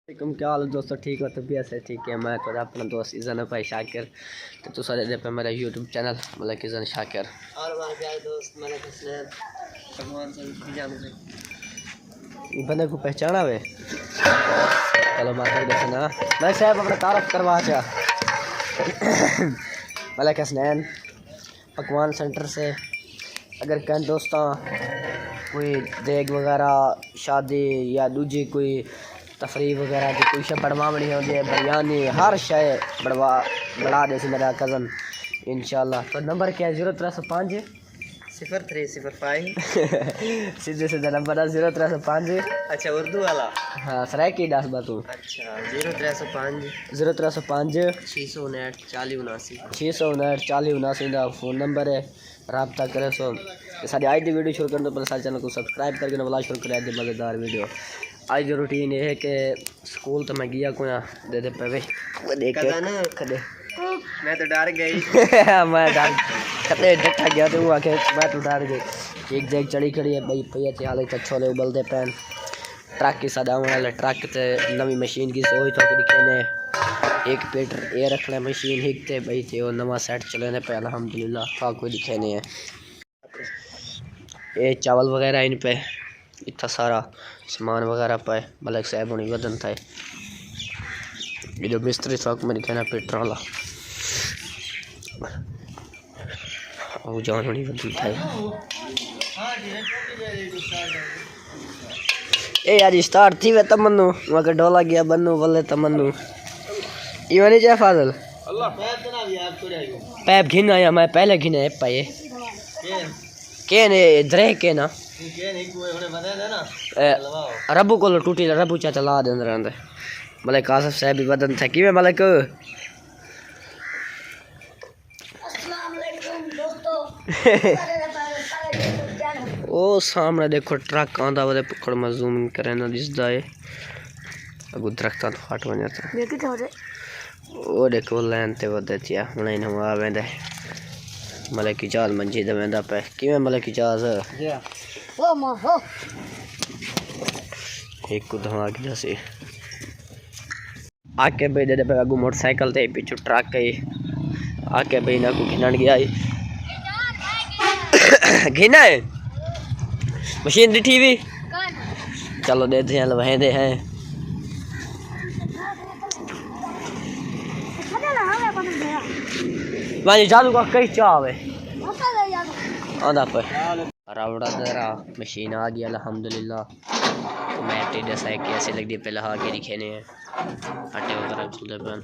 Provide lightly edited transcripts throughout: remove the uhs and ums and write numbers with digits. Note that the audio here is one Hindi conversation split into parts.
वालेकुम, क्या हाल है दोस्तों? ठीक हो? तबीयत से ठीक है? मैं खुद अपना दोस्त इज़न भाई शाकिर। तो तू सारे दे पे मेरा YouTube channel Malik isn't Shakir और हमारे प्यारे दोस्त मलिक हसनैन भगवान से जान से बंदे को पहचाना वे। चलो माता देखना मैं साहब अपना तारफ करवा चा मलिक हसनैन पकवान सेंटर से। अगर कहीं दोस्तों कोई देग वगैरह शादी या दूजी कोई तफरी वगैरह की कोई शे बढ़वावनी होती है, बिरयानी हर शय बढ़ा दे मेरा कज़न इंशाल्लाह। तो नंबर क्या है? 0305 0305 सीधे सीधे नंबर है 0305। अच्छा उर्दू वाला? हाँ सराइकी 10 बातों। अच्छा 0305 659 4079 659 का फ़ोन नंबर है। रब्ता करें सो सारी आज की वीडियो शुरू करने तो पहले सारे चैनल को सब्सक्राइब करके ना शुरू करें। मज़ेदार वीडियो आज जो रूटीन ये है कि स्कूल तो मैं गया को दे दे पे देख कदे मैं तो डर गई मैं डर कदे डटा गया तो वो आके मैं तो डर गई। एक जगह चढ़ी खड़ी है भाई भैया थे हाले छोले उबलते पैन ट्रक के साथ आने वाले ट्रक ते नवी मशीन की सोई तो दिखे ने एक पेटर ए रखना मशीन हिकते भाई थे वो नवा सेट चलेने पे अल्हम्दुलिल्लाह था कोई दिखे नहीं है। ये चावल वगैरह इन पे इतना सारा सामान वगैरह पाए मलिक साहब होनी वदन था। ये जो मिस्त्री शौक में दिखे ना पेटर वाला वो जान होनी वदन था। ए यार स्टार्ट थी वे तमन्नू वहाँ का डोला गया बन्नू बल्ले तमन्नू ये नहीं जा फाजल पैप घिन आया मैं पहले घिन है पाए के ने द्रे के ना रबू को टूटी रबू चाचा ला दे अंदर मलिक आसिफ साहब भी बदन था कि मलिक ओ सामने देखो ट्रक आंदा वे पकड़ में जूम करे ना दिसदा है अगू दरख्तां तो फट वने था ओ देखो लाइन ते वदे थिया हुणे न आ वेंदे मलिक की जहाज मंजी दे वेंदा पे किवें मलिक की जहाज ओ मा हो एक को धमाक जैसे आके भाई दे पे अगू मोटरसाइकिल ते पीछे ट्रक है आके भाई ना को खिनन गया घिना है मशीन दिठी भी चलो देते हैं लवाए दे हैं वाली जादू का कई चावे आंदा पर रावड़ा दरा मशीन आ गई अल्हम्दुलिल्लाह। तो मैं टेढ़े से कैसे लग दी पहले हाँ के दिखे ने आटे वगैरह खुले पन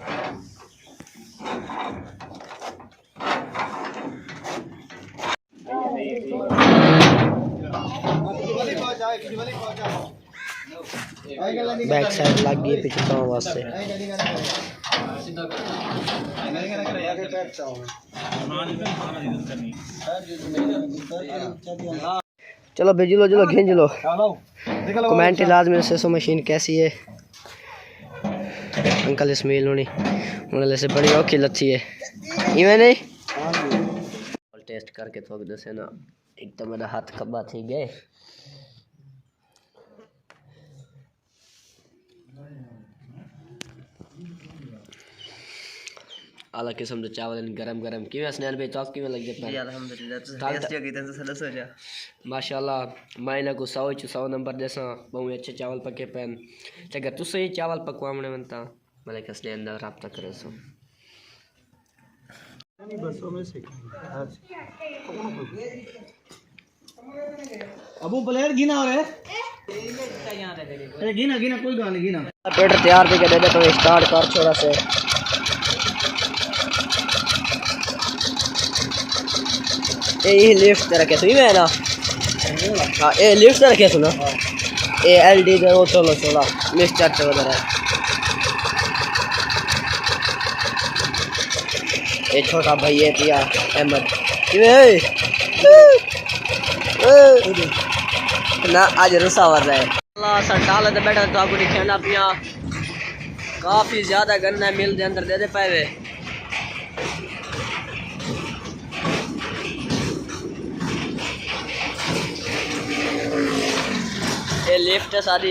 बैक साइड लग गई पीछे तो वास्ते चलो भेज लो चलो खींच लो कमेंट लाजमी से सो मशीन कैसी है। अंकल इसमेल होनी उन्हें से बड़ी औखी लच्छी है इवें नहीं टेस्ट करके तो दसे ना एक तो मेरा हाथ खब्बा थी गए आला किस्म दे चावल गरम गरम किवें हसनैन भाई तो किवें लग जाता है? अल्हम्दुलिल्लाह तो टेस्ट जो कीते तो सलस हो जा माशाल्लाह मैं ना को 100 नंबर देसा बहुत अच्छे चावल पके पैन अगर तू सही चावल पकवाने बनता मलिक हसनैन दा राब्ता करे सो बसों में से अबू प्लेयर गिना रे ए गिना गिना कोई गाल नहीं गिना पेट तैयार थे के दे तो स्टार्ट कर छोड़ा से ये लिफ्ट रखे सुई में ना हां ये लिफ्ट रखे सुना ए एलडी दे वो चलो चला मिस्टर से वगैरह ये छोटा भाई है पिया अहमद ना आज रुसा हो रहा है अल्लाह सर डाल दे बैठा तो आपको दिखाना पिया काफी ज्यादा गन्ना मिल दे अंदर दे पाए ये लिफ्ट है सारी